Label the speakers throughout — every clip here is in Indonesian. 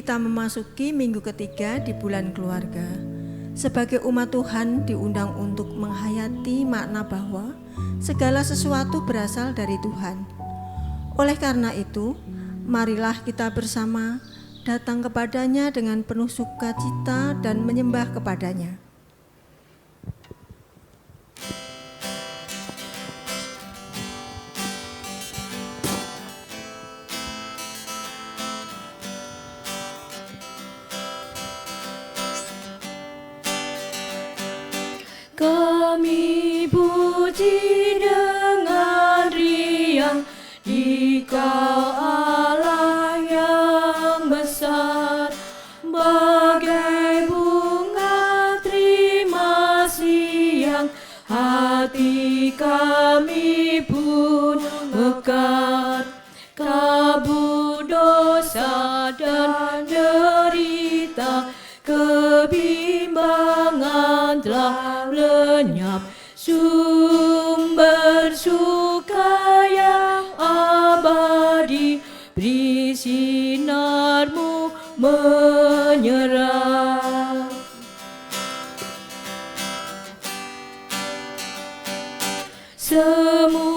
Speaker 1: kita memasuki minggu ketiga di bulan keluarga. Sebagai umat Tuhan diundang untuk menghayati makna bahwa segala sesuatu berasal dari Tuhan. Oleh karena itu, marilah kita bersama datang kepadanya dengan penuh sukacita dan menyembah kepadanya.
Speaker 2: Kami puji dengan riang Dikau Allah yang besar, bagai bunga terima siang, hati kami pun mekar. Kabut dosa dan derita, kebimbangan telah lenyap, sumber suka yang abadi, beri sinarmu menyerah. Semuanya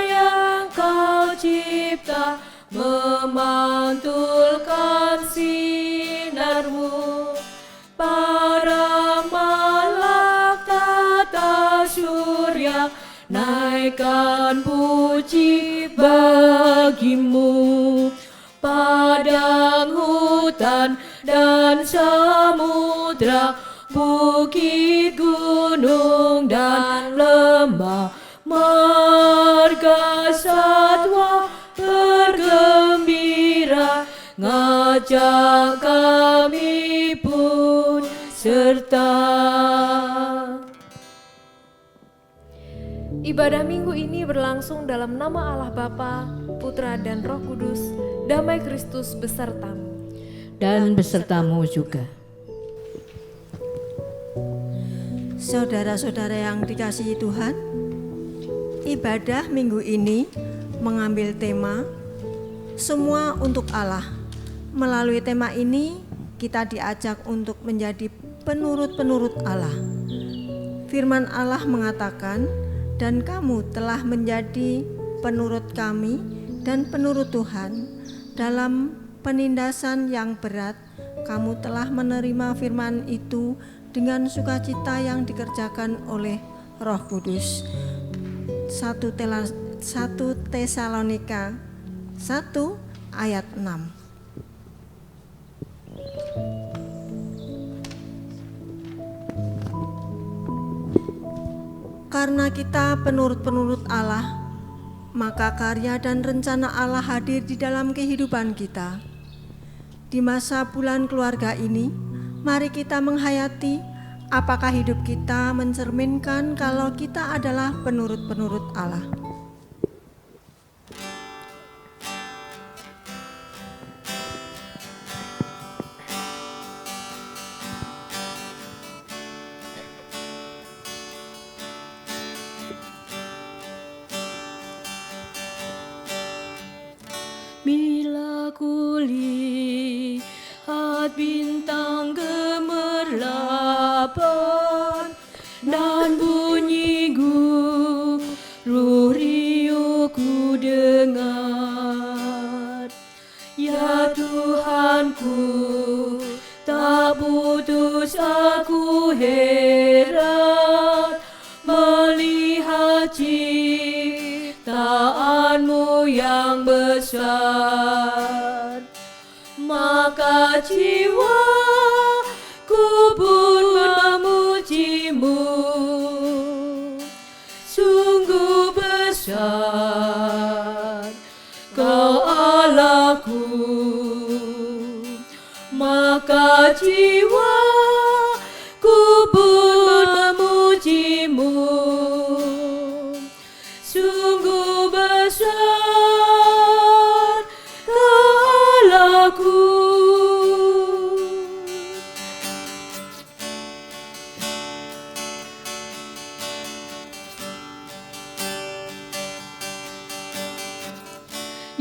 Speaker 2: yang kau cipta memantulkan sinarmu, para malak tata surya naikkan puji bagimu. Padang, hutan, dan samudra, bukit, gunung, dan lembah, marga satwa bergembira, ngajak kami pun serta.
Speaker 3: Ibadah minggu ini berlangsung dalam nama Allah Bapa, Putra, dan Roh Kudus. Damai Kristus besertamu.
Speaker 2: Dan besertamu juga.
Speaker 1: Saudara-saudara yang dikasihi Tuhan, ibadah minggu ini mengambil tema Semua untuk Allah. Melalui tema ini kita diajak untuk menjadi penurut-penurut Allah. Firman Allah mengatakan, dan kamu telah menjadi penurut kami dan penurut Tuhan. Dalam penindasan yang berat, kamu telah menerima firman itu dengan sukacita yang dikerjakan oleh Roh Kudus. 1 Tesalonika 1 ayat 6. Karena kita penurut-penurut Allah, maka karya dan rencana Allah hadir di dalam kehidupan kita. Di masa bulan keluarga ini, mari kita menghayati apakah hidup kita mencerminkan kalau kita adalah penurut-penurut Allah.
Speaker 2: Bila kulihat bintang gemerlapan dan bunyi guru riuh ku dengar, ya Tuhanku, tak putus aku heran melihat ciptaanmu yang besar. Maka jiwaku pun memujimu, sungguh besar Kau Allahku. Maka jiwaku pun memujimu, sungguh besar Kau Allahku.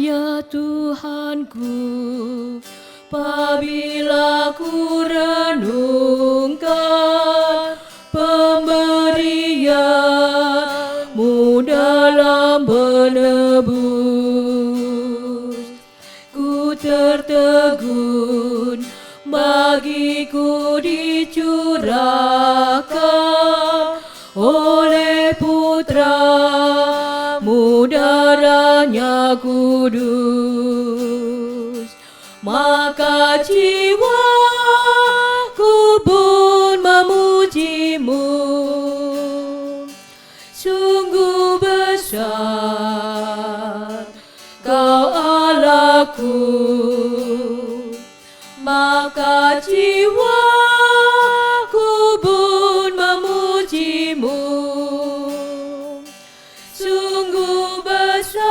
Speaker 2: Ya Tuhanku, Apabila ku renungkan pemberian-Mu dalam menebus, ku tertegun bagiku dicurahkan oleh Putra-Mu darahnya kudus. Maka jiwaku pun memuji-Mu, sungguh besar Kau Allahku. Maka jiwaku pun memuji-Mu, sungguh besar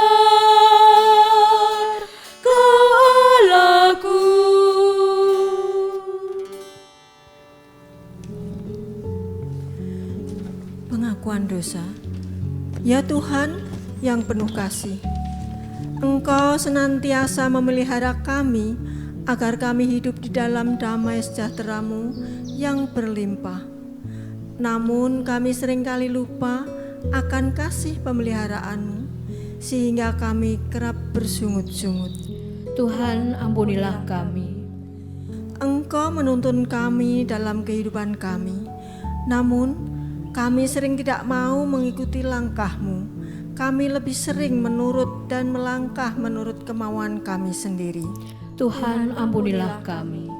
Speaker 2: Kau Allahku.
Speaker 1: Pengakuan dosa. Ya Tuhan yang penuh kasih, Engkau senantiasa memelihara kami agar kami hidup di dalam damai sejahtera-Mu yang berlimpah. Namun kami seringkali lupa akan kasih pemeliharaan-Mu, sehingga kami kerap bersungut-sungut.
Speaker 2: Tuhan, ampunilah kami.
Speaker 1: Engkau menuntun kami dalam kehidupan kami, namun kami sering tidak mau mengikuti langkah-Mu. Kami lebih sering menurut dan melangkah menurut kemauan kami sendiri.
Speaker 2: Tuhan, ampunilah kami.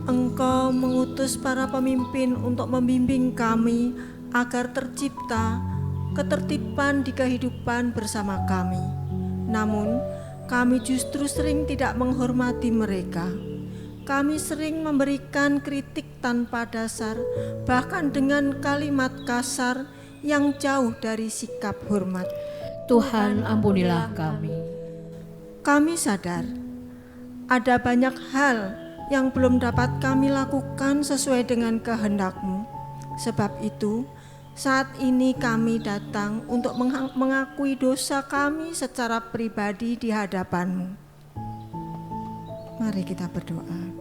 Speaker 1: Engkau mengutus para pemimpin untuk membimbing kami agar tercipta ketertiban di kehidupan bersama kami. Namun, kami justru sering tidak menghormati mereka. Kami sering memberikan kritik tanpa dasar, bahkan dengan kalimat kasar yang jauh dari sikap hormat.
Speaker 2: Tuhan, ampunilah kami.
Speaker 1: Kami sadar ada banyak hal yang belum dapat kami lakukan sesuai dengan kehendak-Mu. Sebab itu, saat ini kami datang untuk mengakui dosa kami secara pribadi di hadapan-Mu. Mari kita berdoa.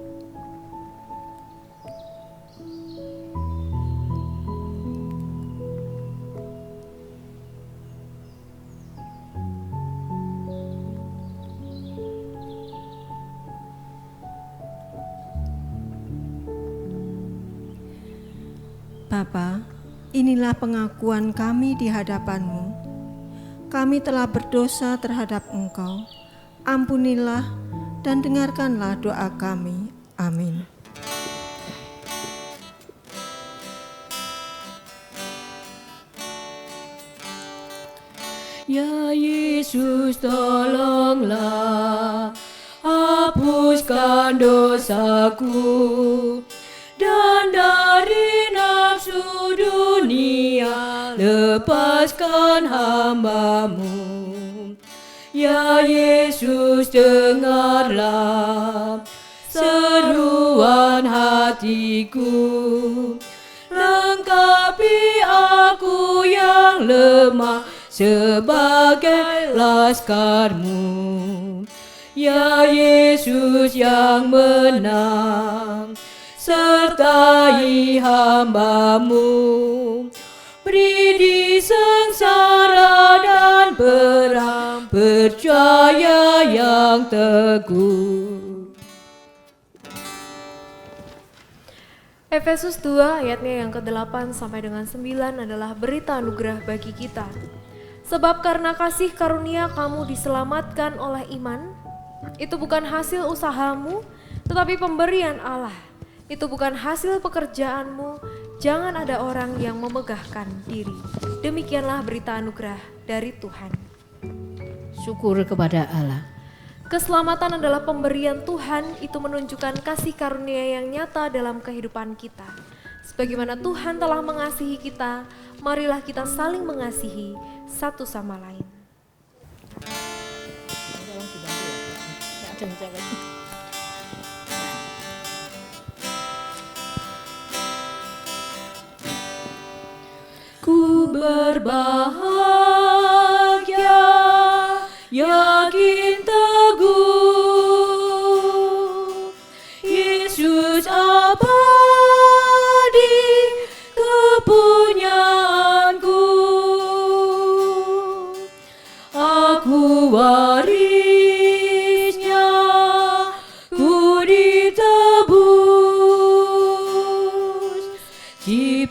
Speaker 1: Bapa, inilah pengakuan kami di hadapan-Mu. Kami telah berdosa terhadap Engkau. Ampunilah dan dengarkanlah doa kami. Amin.
Speaker 2: Ya Yesus, tolonglah, hapuskan dosaku, dan dari nafsu dunia lepaskan hamba-Mu. Ya Yesus, dengarlah seruan hatiku, lengkapi aku yang lemah sebagai laskar-Mu. Ya Yesus yang menang, sertai hamba-Mu, beri di sengsara dan perang percaya yang teguh.
Speaker 3: Efesus 2 ayatnya yang ke-8 sampai dengan 9 adalah berita anugerah bagi kita. Sebab karena kasih karunia kamu diselamatkan oleh iman, itu bukan hasil usahamu, tetapi pemberian Allah. Itu bukan hasil pekerjaanmu, jangan ada orang yang memegahkan diri. Demikianlah berita anugerah dari Tuhan.
Speaker 2: Syukur kepada Allah.
Speaker 3: Keselamatan adalah pemberian Tuhan, itu menunjukkan kasih karunia yang nyata dalam kehidupan kita. Sebagaimana Tuhan telah mengasihi kita, marilah kita saling mengasihi satu sama lain.
Speaker 2: Ku berbahagia, yakin teguh,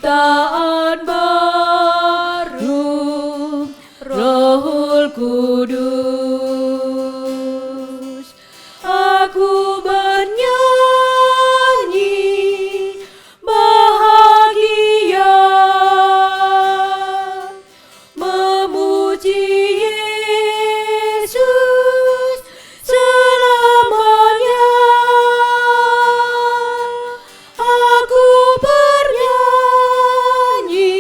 Speaker 2: ciptaan baru, Rohul Kudus. Aku bernyanyi bahagia, memuji Yesus selamanya. Aku bernyanyi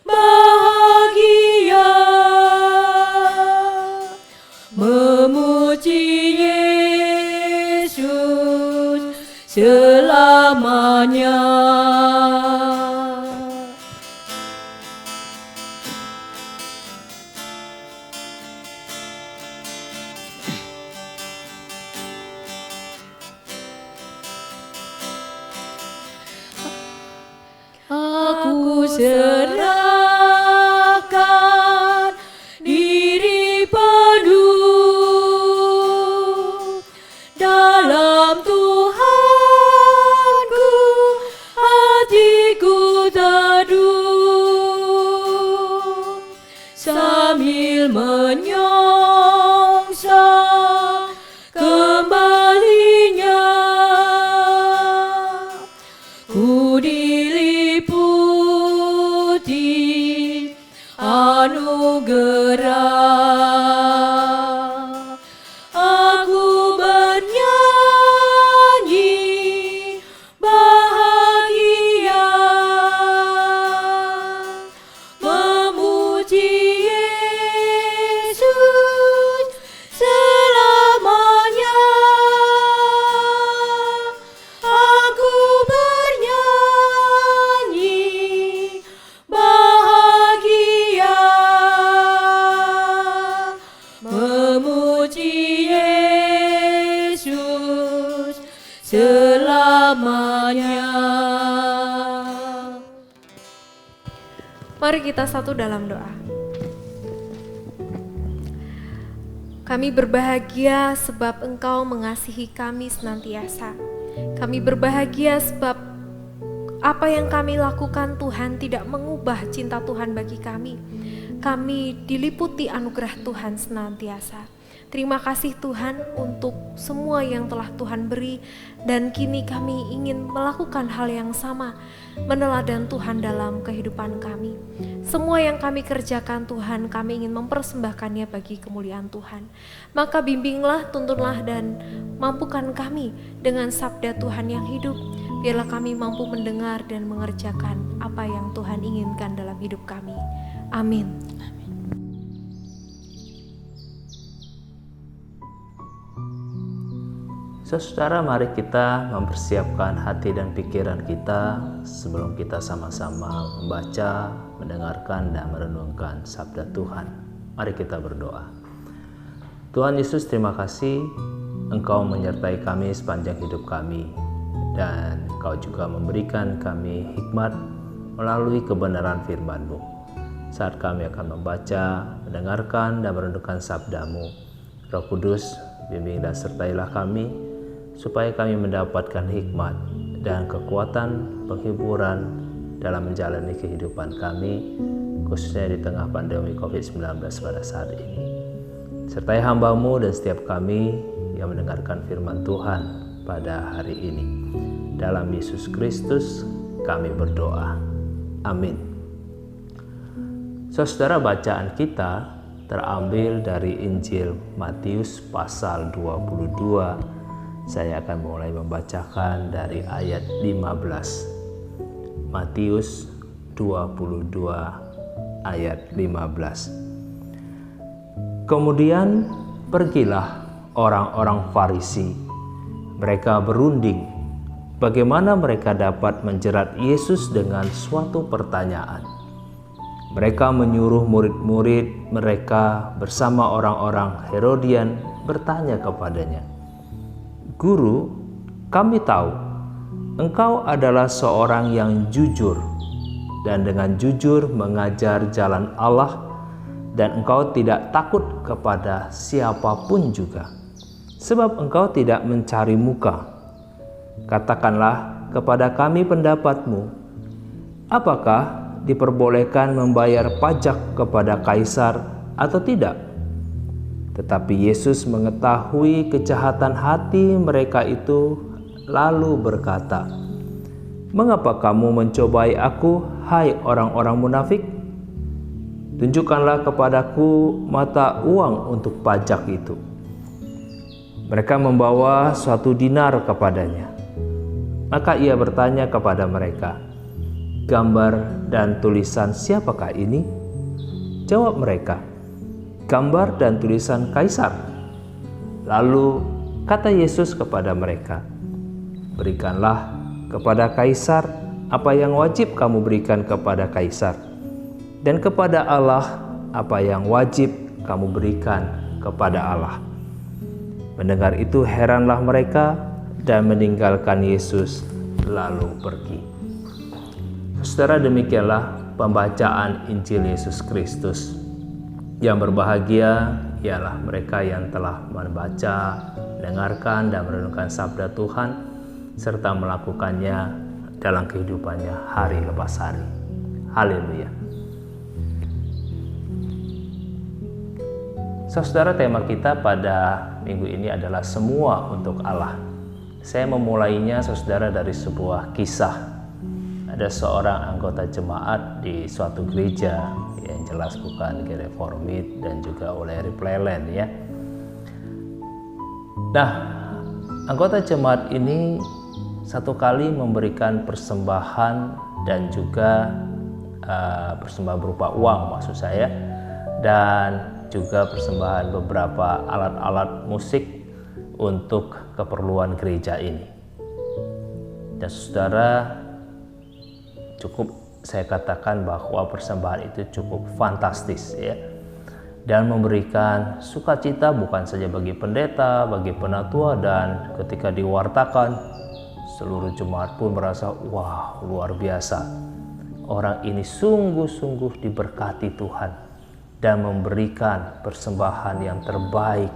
Speaker 2: bahagia, memuji Yesus selamanya. Aku serahkan diri penuh dalam Tuhanku, hatiku teduh sambil menyongsong kembalinya. Ku diliputi anugerah, aku bernyanyi bahagia, memuji Yesus selamanya. Aku bernyanyi bahagia, memuji Yesus selamanya.
Speaker 3: Mari kita satu dalam doa. Kami berbahagia sebab Engkau mengasihi kami senantiasa. Kami berbahagia sebab apa yang kami lakukan Tuhan tidak mengubah cinta Tuhan bagi kami. Kami diliputi anugerah Tuhan senantiasa. Terima kasih Tuhan untuk semua yang telah Tuhan beri, dan kini kami ingin melakukan hal yang sama, meneladan Tuhan dalam kehidupan kami. Semua yang kami kerjakan Tuhan, kami ingin mempersembahkannya bagi kemuliaan Tuhan. Maka bimbinglah, tuntunlah, dan mampukan kami dengan sabda Tuhan yang hidup. Biarlah kami mampu mendengar dan mengerjakan apa yang Tuhan inginkan dalam hidup kami. Amin.
Speaker 4: Saudara, mari kita mempersiapkan hati dan pikiran kita sebelum kita sama-sama membaca, mendengarkan, dan merenungkan sabda Tuhan. Mari kita berdoa. Tuhan Yesus, terima kasih Engkau menyertai kami sepanjang hidup kami, dan Engkau juga memberikan kami hikmat melalui kebenaran firman-Mu. Saat kami akan membaca, mendengarkan, dan merenungkan sabda-Mu, Roh Kudus, bimbing dan sertailah kami, supaya kami mendapatkan hikmat dan kekuatan penghiburan dalam menjalani kehidupan kami, khususnya di tengah pandemi COVID-19 pada saat ini. Sertai hamba-Mu dan setiap kami yang mendengarkan firman Tuhan pada hari ini. Dalam Yesus Kristus kami berdoa. Amin. Saudara, bacaan kita terambil dari Injil Matius pasal 22. Saya akan mulai membacakan dari ayat 15. Matius 22 ayat 15. Kemudian pergilah orang-orang Farisi. Mereka berunding bagaimana mereka dapat menjerat Yesus dengan suatu pertanyaan. Mereka menyuruh murid-murid mereka bersama orang-orang Herodian bertanya kepadanya, "Guru, kami tahu Engkau adalah seorang yang jujur dan dengan jujur mengajar jalan Allah, dan Engkau tidak takut kepada siapapun juga, sebab Engkau tidak mencari muka. Katakanlah kepada kami pendapat-Mu. apakah diperbolehkan membayar pajak kepada kaisar atau tidak? Tetapi Yesus mengetahui kejahatan hati mereka itu, lalu berkata, "Mengapa kamu mencobai aku, hai orang-orang munafik? Tunjukkanlah kepadaku mata uang untuk pajak itu." Mereka membawa suatu dinar kepadanya. Maka ia bertanya kepada mereka, "Gambar dan tulisan siapakah ini?" Jawab mereka, "Gambar dan tulisan kaisar." Lalu kata Yesus kepada mereka, "Berikanlah kepada kaisar apa yang wajib kamu berikan kepada kaisar, dan kepada Allah apa yang wajib kamu berikan kepada Allah." Mendengar itu heranlah mereka dan meninggalkan Yesus lalu pergi. Saudara, demikianlah pembacaan Injil Yesus Kristus. Yang berbahagia ialah mereka yang telah membaca, mendengarkan dan merenungkan sabda Tuhan serta melakukannya dalam kehidupannya hari lepas hari. Haleluya. Saudara, tema kita pada minggu ini adalah semua untuk Allah. Saya memulainya, saudara, dari sebuah kisah. Ada seorang anggota jemaat di suatu gereja, yang jelas bukan Gereformit dan juga oleh Plelen ya. Nah, anggota jemaat ini satu kali memberikan persembahan dan juga persembahan berupa uang maksud saya, dan juga persembahan beberapa alat-alat musik untuk keperluan gereja ini. Dan saudara, cukup saya katakan bahwa persembahan itu cukup fantastis ya, dan memberikan sukacita bukan saja bagi pendeta, bagi penatua, dan ketika diwartakan seluruh jemaat pun merasa wah, luar biasa, orang ini sungguh-sungguh diberkati Tuhan dan memberikan persembahan yang terbaik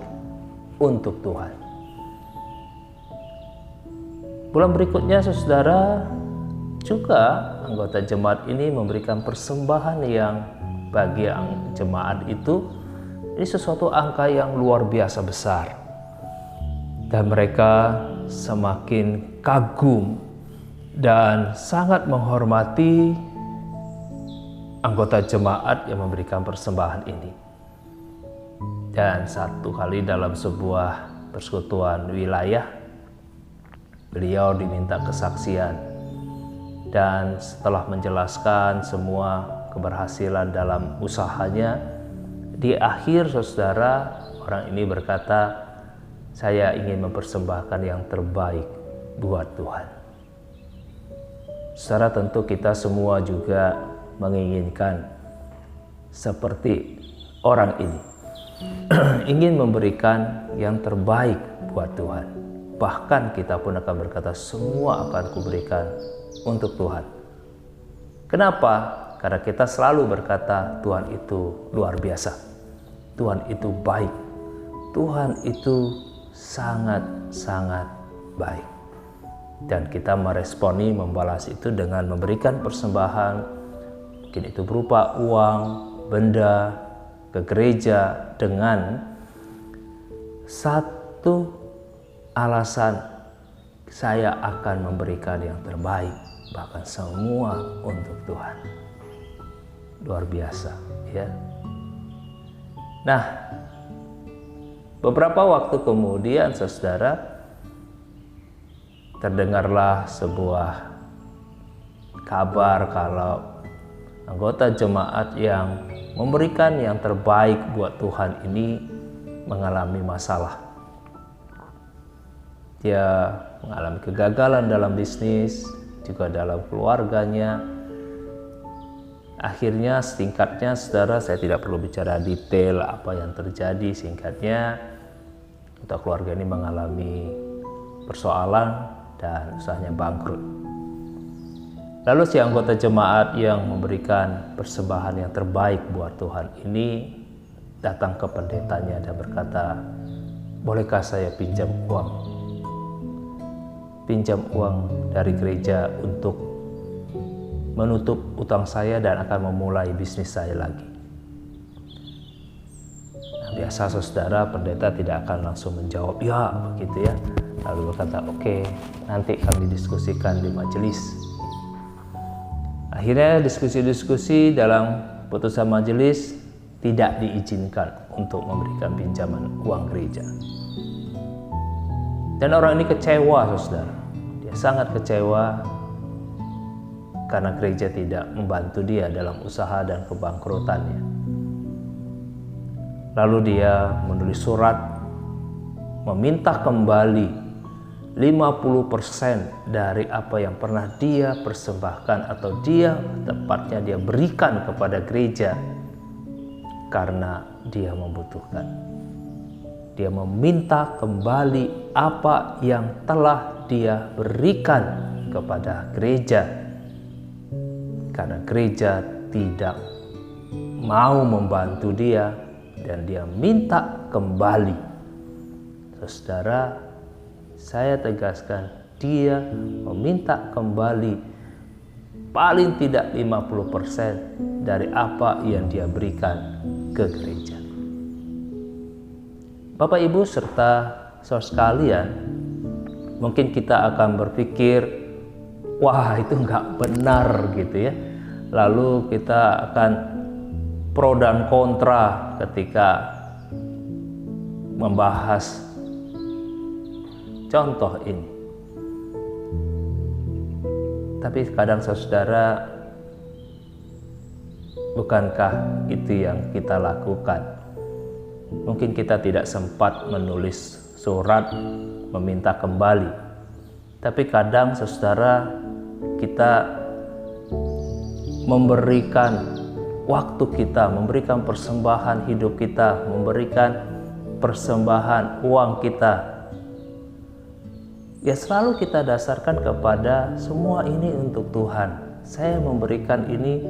Speaker 4: untuk Tuhan. Bulan berikutnya, saudara, juga anggota jemaat ini memberikan persembahan yang bagi jemaat itu ini sesuatu angka yang luar biasa besar, dan mereka semakin kagum dan sangat menghormati anggota jemaat yang memberikan persembahan ini. Dan satu kali dalam sebuah persekutuan wilayah, beliau diminta kesaksian, dan setelah menjelaskan semua keberhasilan dalam usahanya, di akhir, saudara, orang ini berkata, "Saya ingin mempersembahkan yang terbaik buat Tuhan." Saudara, tentu kita semua juga menginginkan seperti orang ini, ingin memberikan yang terbaik buat Tuhan. Bahkan kita pun akan berkata, semua akan kuberikan untuk Tuhan. Kenapa? Karena kita selalu berkata Tuhan itu luar biasa, Tuhan itu baik, Tuhan itu sangat-sangat baik. Dan kita meresponi, membalas itu dengan memberikan persembahan, mungkin itu berupa uang, benda, ke gereja dengan satu alasan, saya akan memberikan yang terbaik, bahkan semua untuk Tuhan. Luar biasa ya. Nah, beberapa waktu kemudian, saudara, terdengarlah sebuah kabar kalau anggota jemaat yang memberikan yang terbaik buat Tuhan ini mengalami masalah. Dia mengalami kegagalan dalam bisnis, juga dalam keluarganya. Akhirnya, singkatnya, saudara, saya tidak perlu bicara detail apa yang terjadi. Singkatnya, anggota keluarga ini mengalami persoalan dan usahanya bangkrut. Lalu si anggota jemaat yang memberikan persembahan yang terbaik buat Tuhan ini datang ke pendetanya dan berkata, "Bolehkah saya pinjam uang? Pinjam uang dari gereja untuk menutup utang saya dan akan memulai bisnis saya lagi. Nah, biasa saudara, pendeta tidak akan langsung menjawab ya begitu ya, lalu berkata oke, nanti kami diskusikan di majelis. Akhirnya diskusi-diskusi, dalam putusan majelis tidak diizinkan untuk memberikan pinjaman uang gereja. Dan orang ini kecewa saudara, dia sangat kecewa karena gereja tidak membantu dia dalam usaha dan kebangkrutannya. Lalu dia menulis surat meminta kembali 50% dari apa yang pernah dia persembahkan atau tepatnya dia berikan kepada gereja karena dia membutuhkan. Dia meminta kembali apa yang telah dia berikan kepada gereja karena gereja tidak mau membantu dia dan dia minta kembali. Saudara, saya tegaskan, dia meminta kembali paling tidak 50% dari apa yang dia berikan ke gereja. Bapak Ibu serta saudara sekalian, mungkin kita akan berpikir, wah itu nggak benar gitu ya. Lalu kita akan pro dan kontra ketika membahas contoh ini. Tapi kadang saudara, bukankah itu yang kita lakukan? Mungkin kita tidak sempat menulis surat meminta kembali. Tapi kadang saudara, kita memberikan waktu kita, memberikan persembahan hidup kita, memberikan persembahan uang kita. Ya selalu kita dasarkan kepada semua ini untuk Tuhan. Saya memberikan ini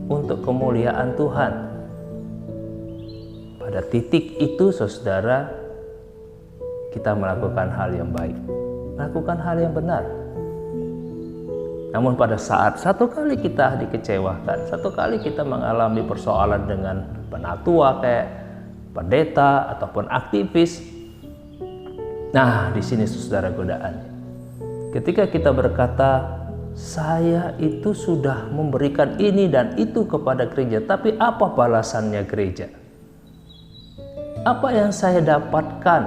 Speaker 4: untuk kemuliaan Tuhan. Pada titik itu saudara, kita melakukan hal yang baik, melakukan hal yang benar. Namun pada saat satu kali kita dikecewakan, satu kali kita mengalami persoalan dengan penatua kayak pendeta ataupun aktivis, nah di sini saudara godaannya. Ketika kita berkata, saya itu sudah memberikan ini dan itu kepada gereja, tapi apa balasannya gereja? Apa yang saya dapatkan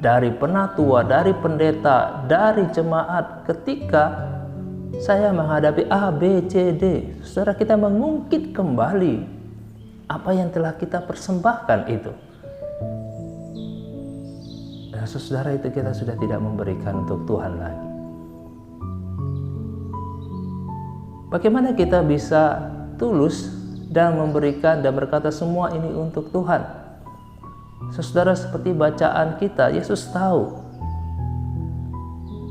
Speaker 4: dari penatua, dari pendeta, dari jemaat ketika saya menghadapi A, B, C, D? Saudara, kita mengungkit kembali apa yang telah kita persembahkan itu. Dan saudara, itu kita sudah tidak memberikan untuk Tuhan lagi. Bagaimana kita bisa tulus dan memberikan dan berkata semua ini untuk Tuhan? Saudara, seperti bacaan kita, Yesus tahu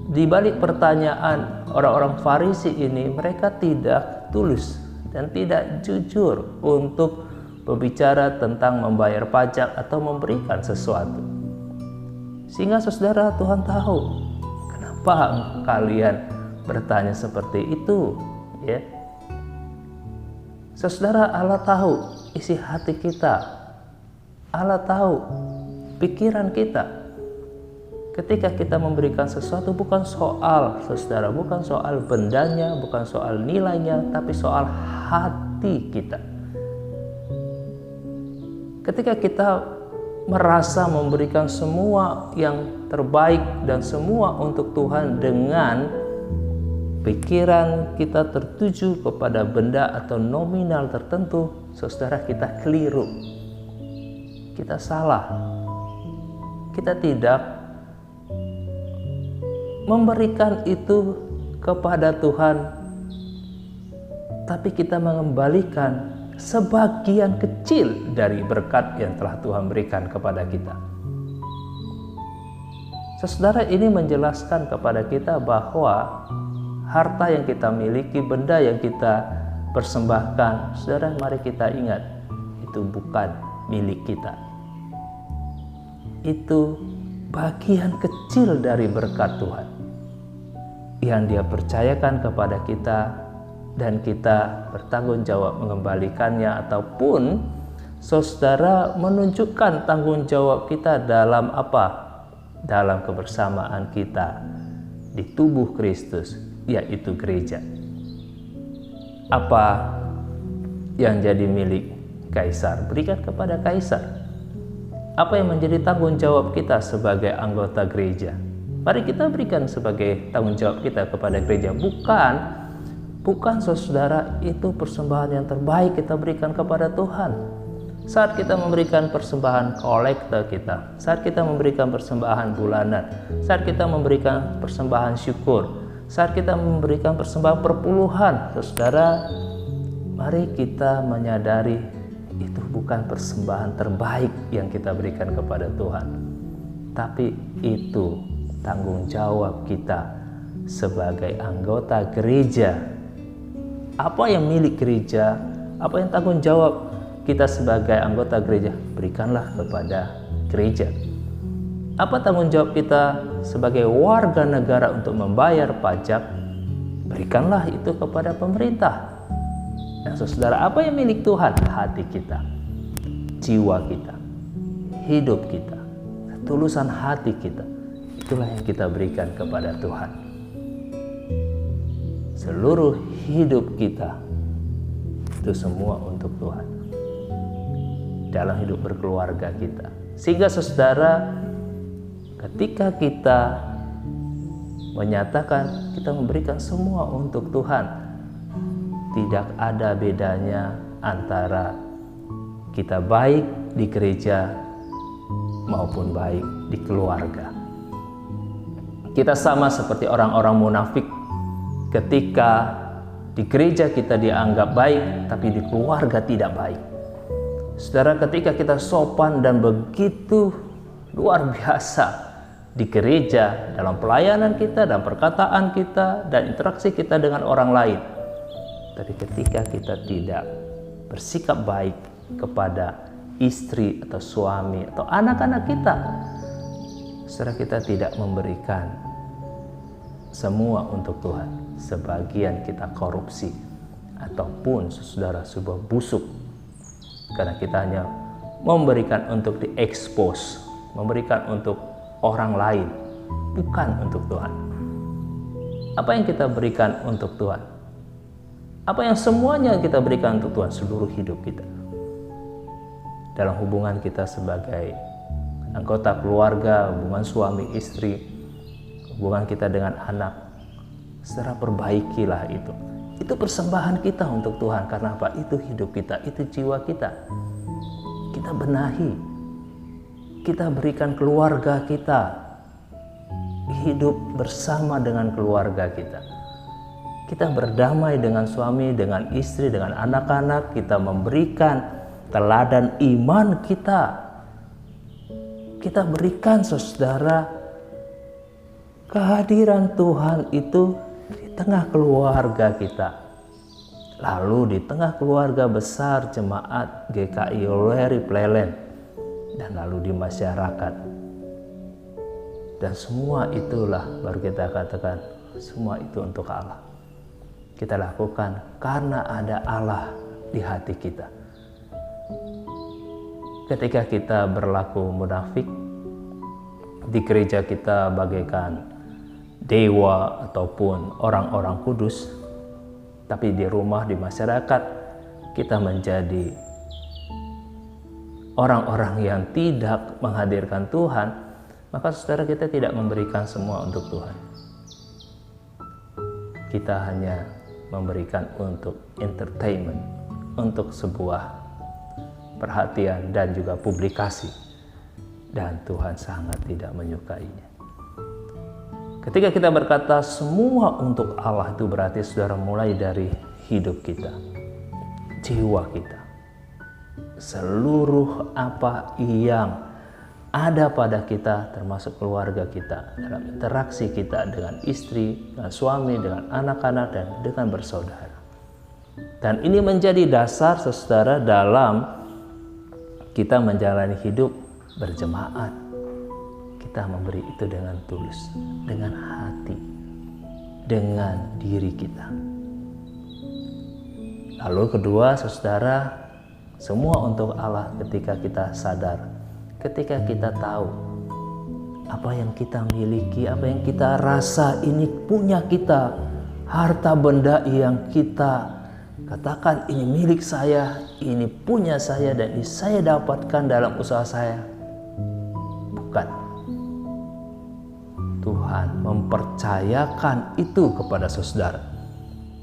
Speaker 4: di balik pertanyaan orang-orang Farisi ini, mereka tidak tulus dan tidak jujur untuk berbicara tentang membayar pajak atau memberikan sesuatu. Sehingga saudara, Tuhan tahu kenapa kalian bertanya seperti itu, ya. Saudara, Allah tahu isi hati kita. Allah tahu pikiran kita. Ketika kita memberikan sesuatu, bukan soal, saudara, bukan soal bendanya, bukan soal nilainya, tapi soal hati kita. Ketika kita merasa memberikan semua yang terbaik dan semua untuk Tuhan dengan pikiran kita tertuju kepada benda atau nominal tertentu, saudara, kita keliru. Kita salah. Kita tidak memberikan itu kepada Tuhan, tapi kita mengembalikan sebagian kecil dari berkat yang telah Tuhan berikan kepada kita. Saudara, ini menjelaskan kepada kita bahwa harta yang kita miliki, benda yang kita persembahkan, saudara, mari kita ingat, itu bukan milik kita. Itu bagian kecil dari berkat Tuhan yang Dia percayakan kepada kita dan kita bertanggung jawab mengembalikannya, ataupun saudara menunjukkan tanggung jawab kita dalam apa? Dalam kebersamaan kita di tubuh Kristus, yaitu gereja. Apa yang jadi milik Kaisar, berikan kepada Kaisar. Apa yang menjadi tanggung jawab kita sebagai anggota gereja, mari kita berikan sebagai tanggung jawab kita kepada gereja. Bukan saudara, itu persembahan yang terbaik kita berikan kepada Tuhan. Saat kita memberikan persembahan kolekte kita, saat kita memberikan persembahan bulanan, saat kita memberikan persembahan syukur, saat kita memberikan persembahan perpuluhan, saudara, mari kita menyadari itu bukan persembahan terbaik yang kita berikan kepada Tuhan, tapi itu tanggung jawab kita sebagai anggota gereja. Apa yang milik gereja, apa yang tanggung jawab kita sebagai anggota gereja, berikanlah kepada gereja. Apa tanggung jawab kita sebagai warga negara untuk membayar pajak, berikanlah itu kepada pemerintah. Nah, saudara, apa yang milik Tuhan? Hati kita, jiwa kita, hidup kita, ketulusan hati kita. Itulah yang kita berikan kepada Tuhan. Seluruh hidup kita itu semua untuk Tuhan. Dalam hidup berkeluarga kita, sehingga saudara, ketika kita menyatakan kita memberikan semua untuk Tuhan, tidak ada bedanya antara kita baik di gereja maupun baik di keluarga. Kita sama seperti orang-orang munafik. Ketika di gereja kita dianggap baik, tapi di keluarga tidak baik. Saudara, ketika kita sopan dan begitu luar biasa di gereja, dalam pelayanan kita, dalam perkataan kita, dan interaksi kita dengan orang lain, tapi ketika kita tidak bersikap baik kepada istri atau suami atau anak-anak kita, saudara, kita tidak memberikan semua untuk Tuhan. Sebagian kita korupsi, ataupun saudara, sebuah busuk, karena kita hanya memberikan untuk diekspos, memberikan untuk orang lain, bukan untuk Tuhan. Apa yang kita berikan untuk Tuhan? Apa yang semuanya kita berikan untuk Tuhan? Seluruh hidup kita. Dalam hubungan kita sebagai anggota keluarga, hubungan suami istri, hubungan kita dengan anak, saudara, perbaikilah itu. Itu persembahan kita untuk Tuhan. Karena apa? Itu hidup kita, itu jiwa kita. Kita benahi, kita berikan keluarga kita, hidup bersama dengan keluarga kita. Kita berdamai dengan suami, dengan istri, dengan anak-anak. Kita memberikan teladan iman kita. Kita berikan, saudara, kehadiran Tuhan itu di tengah keluarga kita. Lalu di tengah keluarga besar jemaat GKI Leri Plelen, dan lalu di masyarakat. Dan semua itulah baru kita katakan, semua itu untuk Allah. Kita lakukan karena ada Allah di hati kita. Ketika kita berlaku munafik, di gereja kita bagaikan dewa ataupun orang-orang kudus, tapi di rumah, di masyarakat, kita menjadi orang-orang yang tidak menghadirkan Tuhan, maka saudara, kita tidak memberikan semua untuk Tuhan. Kita hanya memberikan untuk entertainment, untuk sebuah perhatian dan juga publikasi, dan Tuhan sangat tidak menyukainya. Ketika kita berkata semua untuk Allah, itu berarti saudara, mulai dari hidup kita, jiwa kita, seluruh apa yang ada pada kita, termasuk keluarga kita, dalam interaksi kita dengan istri, dengan suami, dengan anak-anak, dan dengan bersaudara. Dan ini menjadi dasar, saudara, dalam kita menjalani hidup berjemaat. Kita memberi itu dengan tulus, dengan hati, dengan diri kita. Lalu kedua, saudara, semua untuk Allah ketika kita sadar, ketika kita tahu apa yang kita miliki, apa yang kita rasa ini punya kita, harta benda yang kita katakan ini milik saya, ini punya saya dan ini saya dapatkan dalam usaha saya. Bukan. Tuhan mempercayakan itu kepada saudara.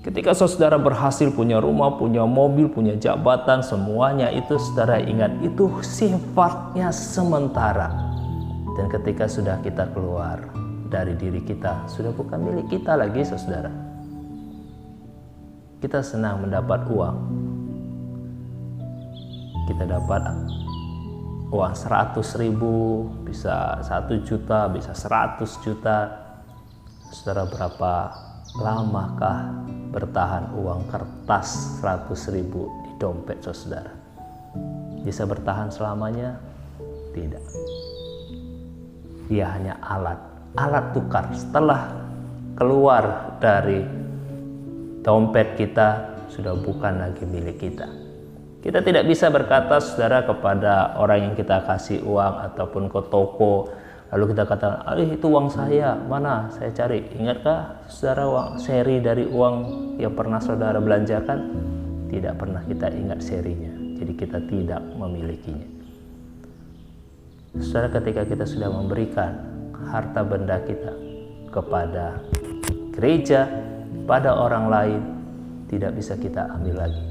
Speaker 4: Ketika saudara berhasil punya rumah, punya mobil, punya jabatan, semuanya itu saudara ingat itu sifatnya sementara. Dan ketika sudah kita keluar dari diri kita, sudah bukan milik kita lagi saudara. Kita senang mendapat uang. Kita dapat uang 100.000, bisa 1 juta, bisa 100 juta. Saudara, berapa lamakah bertahan uang kertas 100.000 di dompet saudara? Bisa bertahan selamanya? Tidak. Dia hanya alat tukar. Setelah keluar dari dompet kita, sudah bukan lagi milik kita. Kita tidak bisa berkata saudara kepada orang yang kita kasih uang ataupun ke toko, lalu kita katakan, itu uang saya, mana saya cari. Ingatkah saudara uang seri dari uang yang pernah saudara belanjakan? Tidak pernah kita ingat serinya, jadi kita tidak memilikinya. Saudara, ketika kita sudah memberikan harta benda kita kepada gereja, pada orang lain, tidak bisa kita ambil lagi.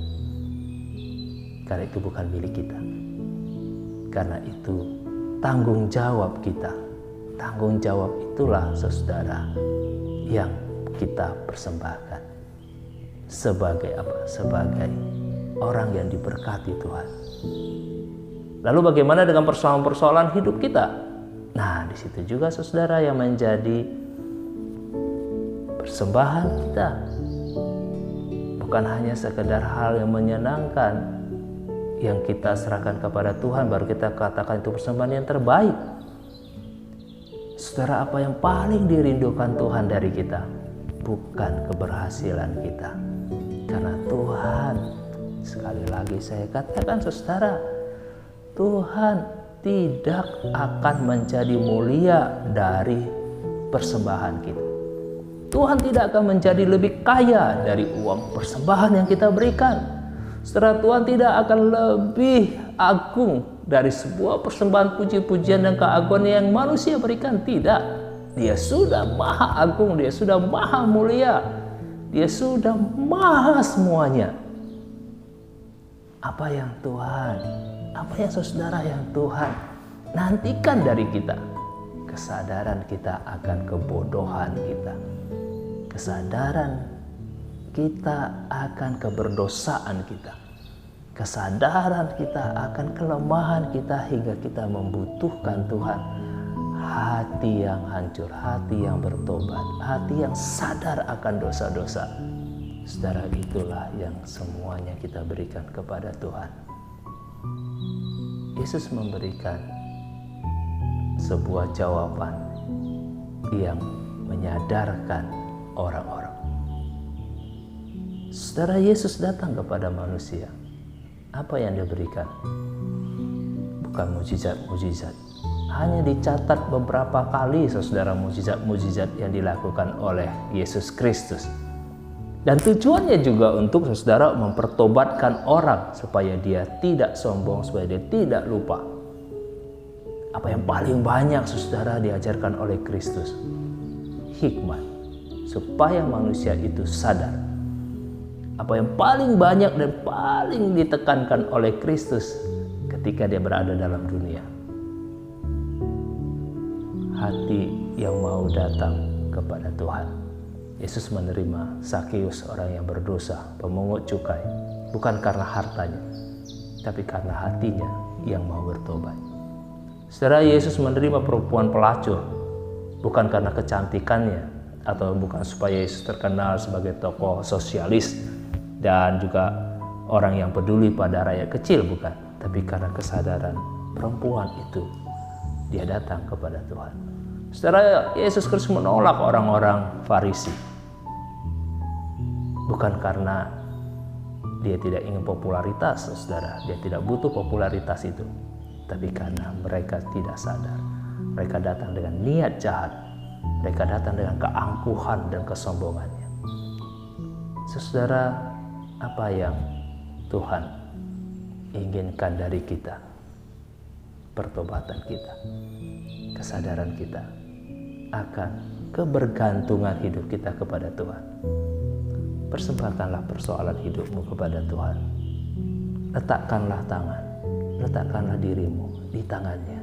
Speaker 4: Karena itu bukan milik kita. Karena itu tanggung jawab kita. Tanggung jawab itulah saudara yang kita persembahkan. Sebagai apa? Sebagai orang yang diberkati Tuhan. Lalu bagaimana dengan persoalan-persoalan hidup kita? Nah, di situ juga saudara yang menjadi persembahan kita. Bukan hanya sekedar hal yang menyenangkan yang kita serahkan kepada Tuhan, baru kita katakan itu persembahan yang terbaik. Saudara, apa yang paling dirindukan Tuhan dari kita? Bukan keberhasilan kita. Karena Tuhan, sekali lagi saya katakan saudara, Tuhan tidak akan menjadi mulia dari persembahan kita. Tuhan tidak akan menjadi lebih kaya dari uang persembahan yang kita berikan. Saudara, Tuhan tidak akan lebih agung dari sebuah persembahan puji-pujian dan keagungan yang manusia berikan. Tidak. Dia sudah maha agung, dia sudah maha mulia, dia sudah maha semuanya. Apa yang Tuhan, apa yang saudara yang Tuhan nantikan dari kita? Kesadaran kita akan kebodohan kita. Kesadaran kita akan keberdosaan kita. Kesadaran kita akan kelemahan kita hingga kita membutuhkan Tuhan. Hati yang hancur, hati yang bertobat, hati yang sadar akan dosa-dosa. Saudara, itulah yang semuanya kita berikan kepada Tuhan. Yesus memberikan sebuah jawaban yang menyadarkan orang-orang. Saudara, Yesus datang kepada manusia. Apa yang dia berikan? Bukan mujizat-mujizat. Hanya dicatat beberapa kali saudara mujizat-mujizat yang dilakukan oleh Yesus Kristus. Dan tujuannya juga untuk saudara mempertobatkan orang supaya dia tidak sombong, supaya dia tidak lupa. Apa yang paling banyak saudara diajarkan oleh Kristus? Hikmat. Supaya manusia itu sadar. Apa yang paling banyak dan paling ditekankan oleh Kristus ketika dia berada dalam dunia? Hati yang mau datang kepada Tuhan. Yesus menerima Zakeus, orang yang berdosa, pemungut cukai, bukan karena hartanya, tapi karena hatinya yang mau bertobat. Saudara, Yesus menerima perempuan pelacur, bukan karena kecantikannya, atau bukan supaya Yesus terkenal sebagai tokoh sosialis dan juga orang yang peduli pada rakyat kecil, bukan, tapi karena kesadaran perempuan itu dia datang kepada Tuhan. Saudara, Yesus Kristus menolak orang-orang Farisi, bukan karena Dia tidak ingin popularitas, saudara. Dia tidak butuh popularitas itu. Tapi karena mereka tidak sadar, mereka datang dengan niat jahat, mereka datang dengan keangkuhan dan kesombongannya. Saudara, apa yang Tuhan inginkan dari kita? Pertobatan kita, kesadaran kita akan kebergantungan hidup kita kepada Tuhan. Persembahkanlah persoalan hidupmu kepada Tuhan. Letakkanlah tangan, letakkanlah dirimu di tangannya.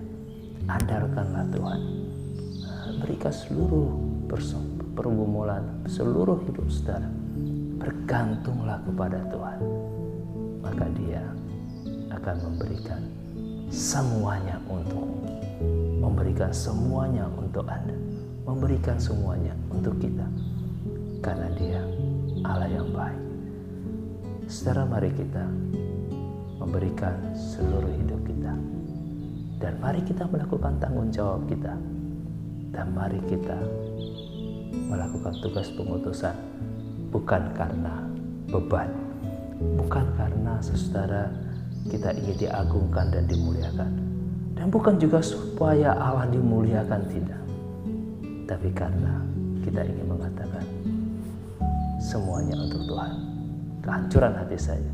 Speaker 4: Andalkanlah Tuhan. Berikan seluruh pergumulan, seluruh hidup saudara. Bergantunglah kepada Tuhan. Maka Dia akan memberikan semuanya untukmu. Memberikan semuanya untuk Anda. Memberikan semuanya untuk kita. Karena Dia Allah yang baik. Saudara, mari kita memberikan seluruh hidup kita. Dan mari kita melakukan tanggung jawab kita. Dan mari kita melakukan tugas pengutusan. Bukan karena beban. Bukan karena saudara kita ingin diagungkan dan dimuliakan. Dan bukan juga supaya Allah dimuliakan, tidak. Tapi karena kita ingin mengatakan semuanya untuk Tuhan. Kehancuran hati saya,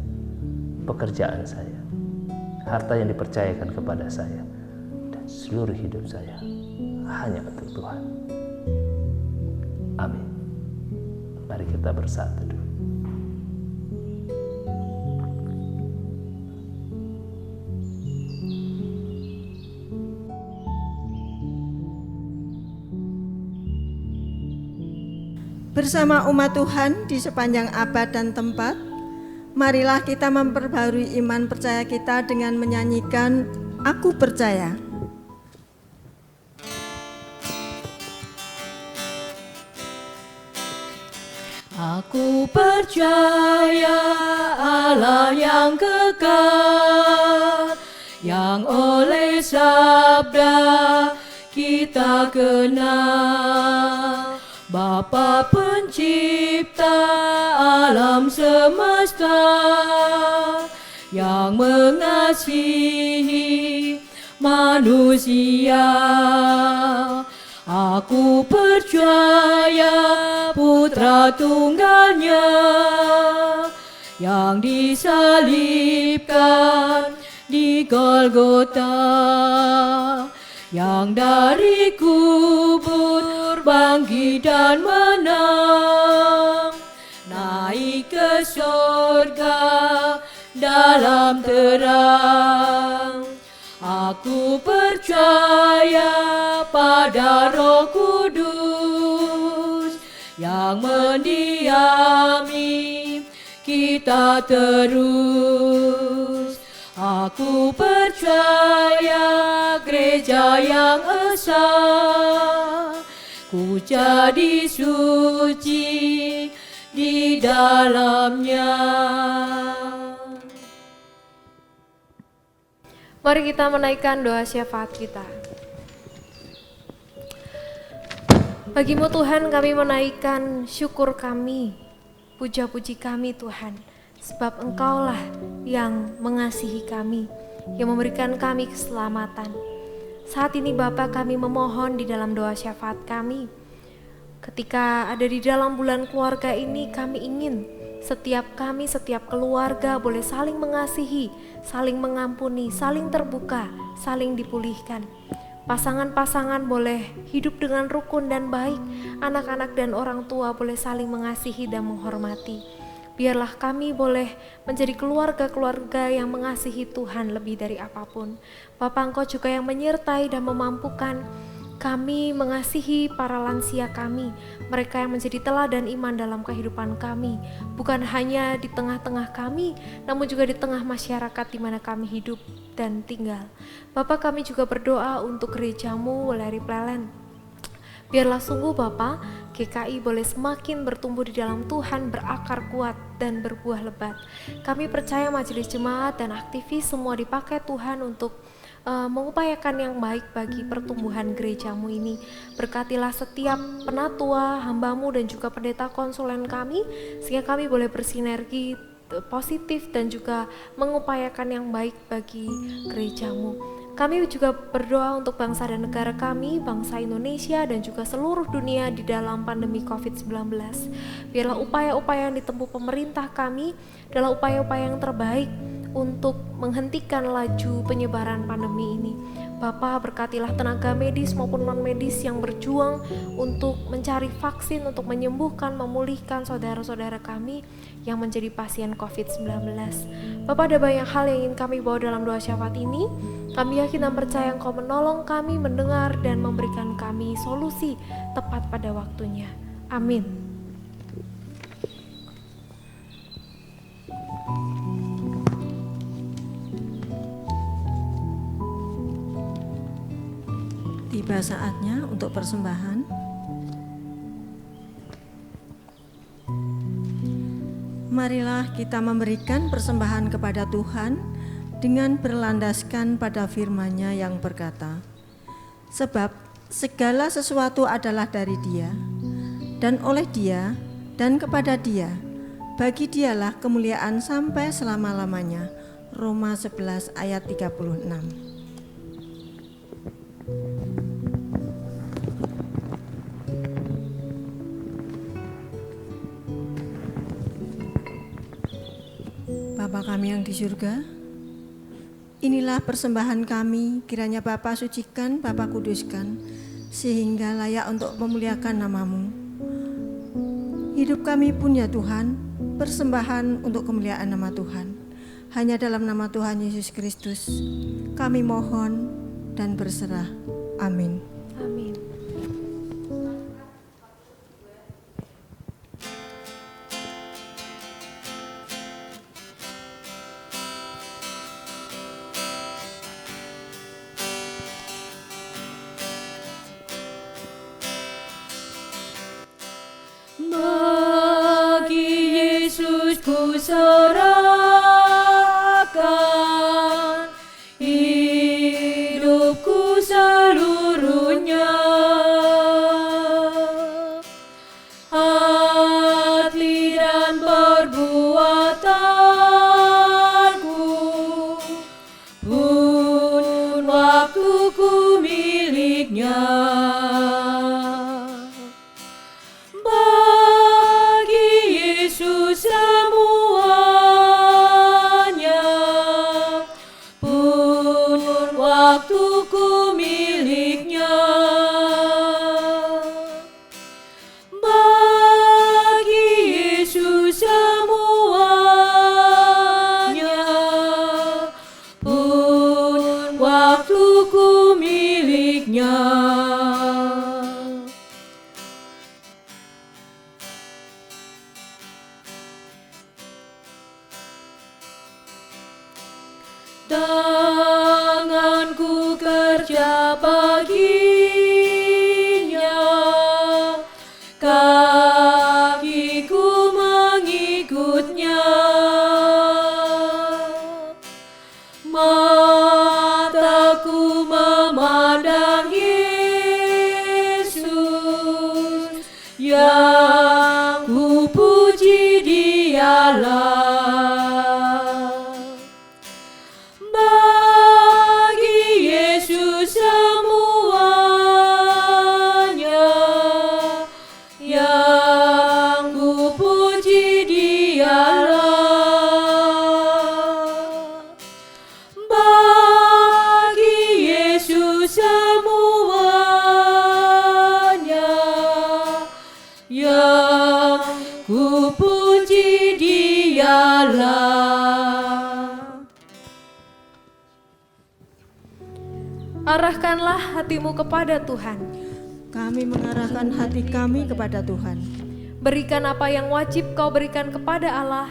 Speaker 4: pekerjaan saya, harta yang dipercayakan kepada saya, dan seluruh hidup saya hanya untuk Tuhan. Amin. Mari kita bersatu dulu.
Speaker 1: Bersama umat Tuhan di sepanjang abad dan tempat, marilah kita memperbarui iman percaya kita dengan menyanyikan Aku Percaya.
Speaker 2: Aku percaya Allah yang kekal, yang oleh sabda kita kenal. Bapa pencipta alam semesta, yang mengasihi manusia. Aku percaya Putra Tunggalnya yang disalibkan di Golgota, yang dari kubur bangkit dan menang, naik ke surga dalam terang. Aku percaya pada Roh Kudus yang mendiami kita terus. Aku percaya gereja yang esa, ku jadi suci di dalamnya.
Speaker 3: Mari kita menaikkan doa syafaat kita. Bagimu Tuhan kami menaikkan syukur kami, puja-puji kami Tuhan. Sebab Engkaulah yang mengasihi kami, yang memberikan kami keselamatan. Saat ini Bapa, kami memohon di dalam doa syafaat kami. Ketika ada di dalam bulan keluarga ini, kami ingin setiap keluarga boleh saling mengasihi, saling mengampuni, saling terbuka, saling dipulihkan. Pasangan-pasangan boleh hidup dengan rukun dan baik, anak-anak dan orang tua boleh saling mengasihi dan menghormati. Biarlah kami boleh menjadi keluarga-keluarga yang mengasihi Tuhan lebih dari apapun. Bapa, Engkau juga yang menyertai dan memampukan kami mengasihi para lansia kami, mereka yang menjadi teladan iman dalam kehidupan kami, bukan hanya di tengah-tengah kami, namun juga di tengah masyarakat di mana kami hidup dan tinggal. Bapa, kami juga berdoa untuk gerejamu Weleri Plelen. Biarlah sungguh Bapa, GKI boleh semakin bertumbuh di dalam Tuhan, berakar kuat dan berbuah lebat. Kami percaya majelis jemaat dan aktivis semua dipakai Tuhan untuk mengupayakan yang baik bagi pertumbuhan gerejamu ini. Berkatilah setiap penatua, hambamu dan juga pendeta konsulen kami, sehingga kami boleh bersinergi positif dan juga mengupayakan yang baik bagi gerejamu. Kami juga berdoa untuk bangsa dan negara kami, bangsa Indonesia dan juga seluruh dunia di dalam pandemi COVID-19. Biarlah upaya-upaya yang ditempuh pemerintah kami adalah upaya-upaya yang terbaik untuk menghentikan laju penyebaran pandemi ini. Bapa, berkatilah tenaga medis maupun non-medis yang berjuang untuk mencari vaksin, untuk menyembuhkan, memulihkan saudara-saudara kami yang menjadi pasien COVID-19. Bapa, ada banyak hal yang ingin kami bawa dalam doa syafaat ini. Kami yakin dan percaya Engkau menolong kami, mendengar dan memberikan kami solusi tepat pada waktunya. Amin.
Speaker 1: Tiba saatnya untuk persembahan. Marilah kita memberikan persembahan kepada Tuhan dengan berlandaskan pada firman-Nya yang berkata, sebab segala sesuatu adalah dari Dia, dan oleh Dia, dan kepada Dia. Bagi Dialah kemuliaan sampai selama-lamanya. Roma 11 ayat 36. Bapa kami yang di surga, inilah persembahan kami, kiranya Bapa sucikan, Bapa kuduskan, sehingga layak untuk memuliakan nama-Mu. Hidup kami pun ya Tuhan, persembahan untuk kemuliaan nama Tuhan. Hanya dalam nama Tuhan Yesus Kristus, kami mohon dan berserah. Amin.
Speaker 3: Amin.
Speaker 2: Bagi Yesus ku serahkan hidupku seluruhnya, hati dan perbuatanku pun waktuku miliknya. Semuanya pun waktuku miliknya. Bagi Yesus semuanya pun waktuku miliknya. Tanganku kerja baginya, kakiku mengikutnya, mataku memandang Yesus, yang ku puji Dialah. Ku puji Dialah.
Speaker 3: Arahkanlah hatimu kepada Tuhan.
Speaker 1: Kami mengarahkan hati kami kepada Tuhan.
Speaker 3: Berikan apa yang wajib kau berikan kepada Allah.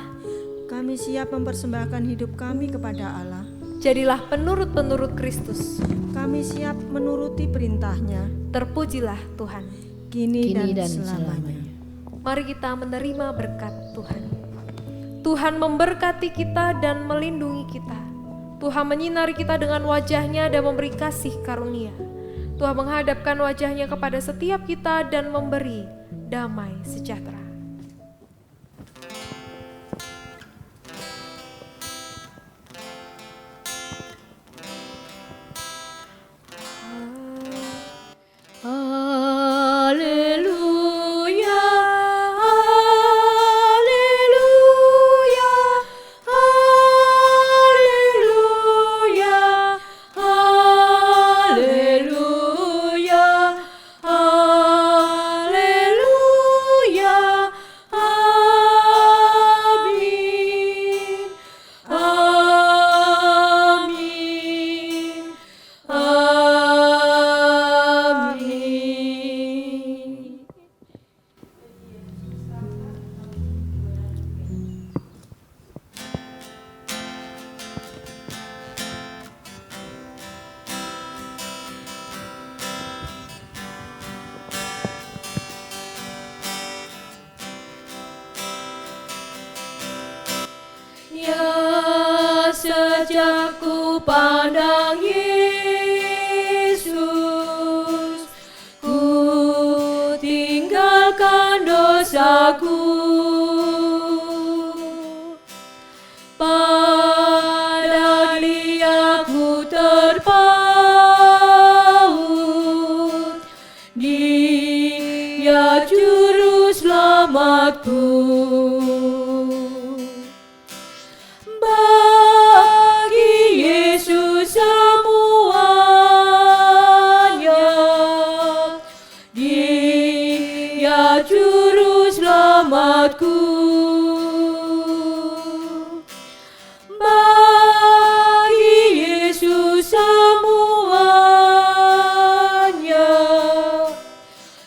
Speaker 1: Kami siap mempersembahkan hidup kami kepada Allah.
Speaker 3: Jadilah penurut-penurut Kristus.
Speaker 1: Kami siap menuruti perintah-Nya.
Speaker 3: Terpujilah Tuhan.
Speaker 1: Kini dan selamanya.
Speaker 3: Mari kita menerima berkat Tuhan. Tuhan memberkati kita dan melindungi kita. Tuhan menyinari kita dengan wajah-Nya dan memberi kasih karunia. Tuhan menghadapkan wajah-Nya kepada setiap kita dan memberi damai sejahtera.
Speaker 2: sejak ku pandang Yesus, ku tinggalkan dosaku. Pada Dia ku terpaut, Dia juru selamatku. Bagi Yesus semuanya, Dia juru selamatku. Bagi Yesus semuanya,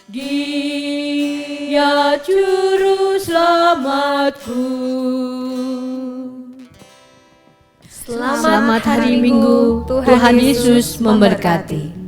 Speaker 2: Dia juru selamatku.
Speaker 3: Selamat hari Minggu, Tuhan Yesus memberkati.